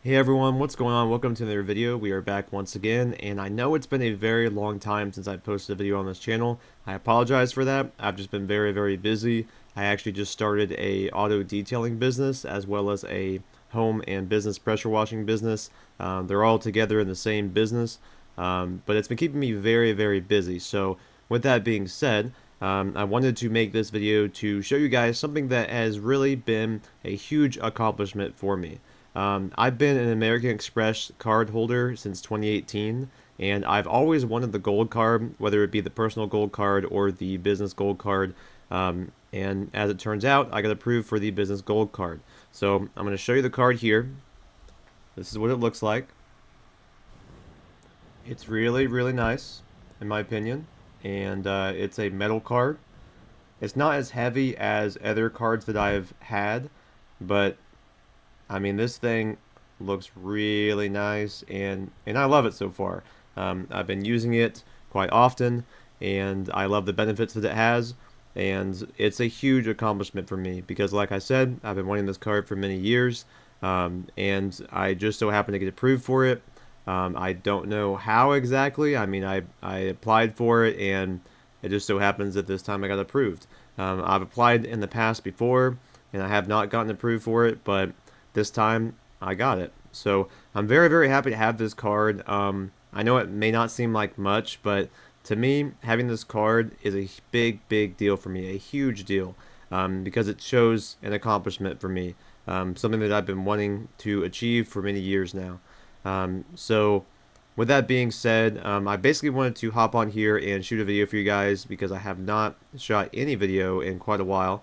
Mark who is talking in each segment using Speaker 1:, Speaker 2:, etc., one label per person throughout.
Speaker 1: Hey everyone, what's going on? Welcome to another video. We are back once again, and I know it's been a very long time since I posted a video on this channel. I apologize for that. I've just been very busy. I actually just started a auto detailing business as well as a home and business pressure washing business. They're all together in the same business, but it's been keeping me very busy. So with that being said, I wanted to make this video to show you guys something that has really been a huge accomplishment for me. I've been an American Express card holder since 2018, and I've always wanted the gold card, whether it be the personal gold card or the business gold card. And as it turns out, I got approved for the business gold card. So I'm going to show you the card here. This is what it looks like. It's really nice, in my opinion, and it's a metal card. It's not as heavy as other cards that I've had, but I mean, this thing looks really nice, and I love it so far. I've been using it quite often, and I love the benefits that it has, and it's a huge accomplishment for me because, like I said, I've been wanting this card for many years, and I just so happened to get approved for it. I don't know how exactly. I mean, I applied for it, and it just so happens that this time I got approved. I've applied in the past before, and I have not gotten approved for it, but this time I got it. So I'm very happy to have this card. I know it may not seem like much, but to me, having this card is a big deal for me, a huge deal, because it shows an accomplishment for me, something that I've been wanting to achieve for many years now. So with that being said, I basically wanted to hop on here and shoot a video for you guys because I have not shot any video in quite a while.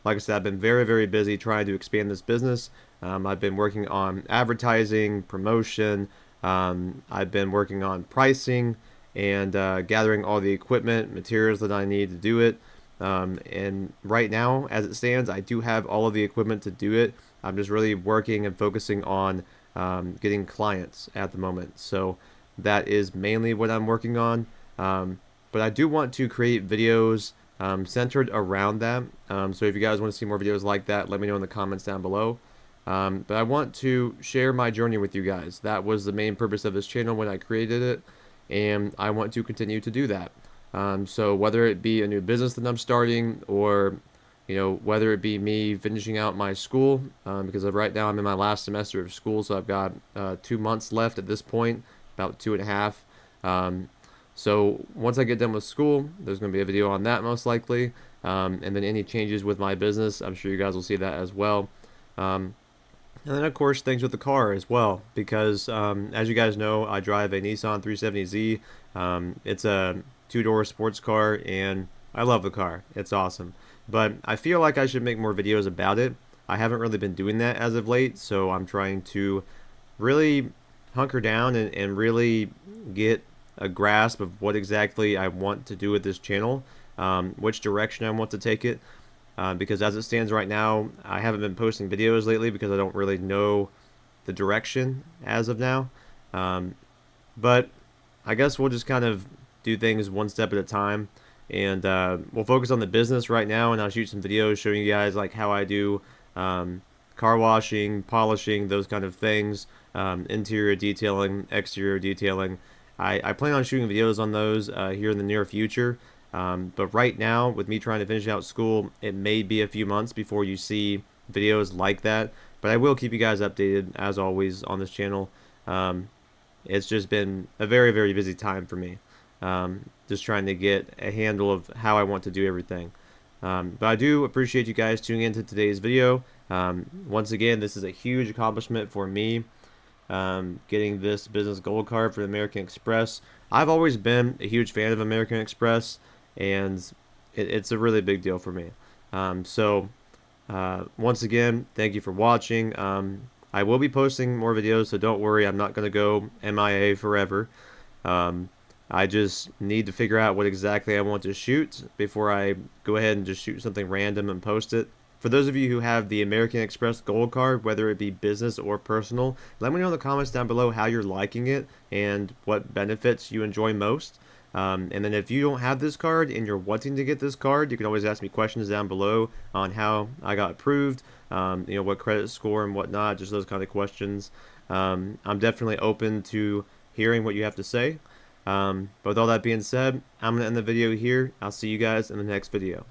Speaker 1: Like I said, I've been very busy trying to expand this business. I've been working on advertising, promotion. I've been working on pricing and gathering all the equipment, materials that I need to do it. And right now, as it stands, I do have all of the equipment to do it. I'm just really working and focusing on getting clients at the moment. So that is mainly what I'm working on. But I do want to create videos centered around that. So if you guys want to see more videos like that, let me know in the comments down below. But I want to share my journey with you guys. That was the main purpose of this channel when I created it, and I want to continue to do that. So whether it be a new business that I'm starting, or whether it be me finishing out my school, because right now I'm in my last semester of school, so I've got 2 months left at this point, about 2.5. So once I get done with school, there's going to be a video on that most likely, and then any changes with my business, I'm sure you guys will see that as well. And then of course things with the car as well, because as you guys know, I drive a Nissan 370Z. It's a two-door sports car, and I love the car. It's awesome. But I feel like I should make more videos about it. I haven't really been doing that as of late, so I'm trying to really hunker down and really get a grasp of what exactly I want to do with this channel, which direction I want to take it. Because as it stands right now, I haven't been posting videos lately because I don't really know the direction as of now. But I guess we'll just kind of do things one step at a time, and we'll focus on the business right now, and I'll shoot some videos showing you guys like how I do car washing, polishing, those kind of things, interior detailing, exterior detailing. I plan on shooting videos on those here in the near future. But right now, with me trying to finish out school, it may be a few months before you see videos like that. But I will keep you guys updated, as always, on this channel. It's just been a very busy time for me. Just trying to get a handle of how I want to do everything. But I do appreciate you guys tuning into today's video. Once again, this is a huge accomplishment for me. Getting this business gold card for the American Express. I've always been a huge fan of American Express, and it's a really big deal for me. Once again, thank you for watching. I will be posting more videos, so don't worry, I'm not going to go MIA forever. I just need to figure out what exactly I want to shoot before I go ahead and just shoot something random and post it. For those of you who have the American Express Gold Card, whether it be business or personal, let me know in the comments down below how you're liking it and what benefits you enjoy most. And then if you don't have this card and you're wanting to get this card, you can always ask me questions down below on how I got approved, what credit score and whatnot, just those kind of questions. I'm definitely open to hearing what you have to say. But with all that being said, I'm going to end the video here. I'll see you guys in the next video.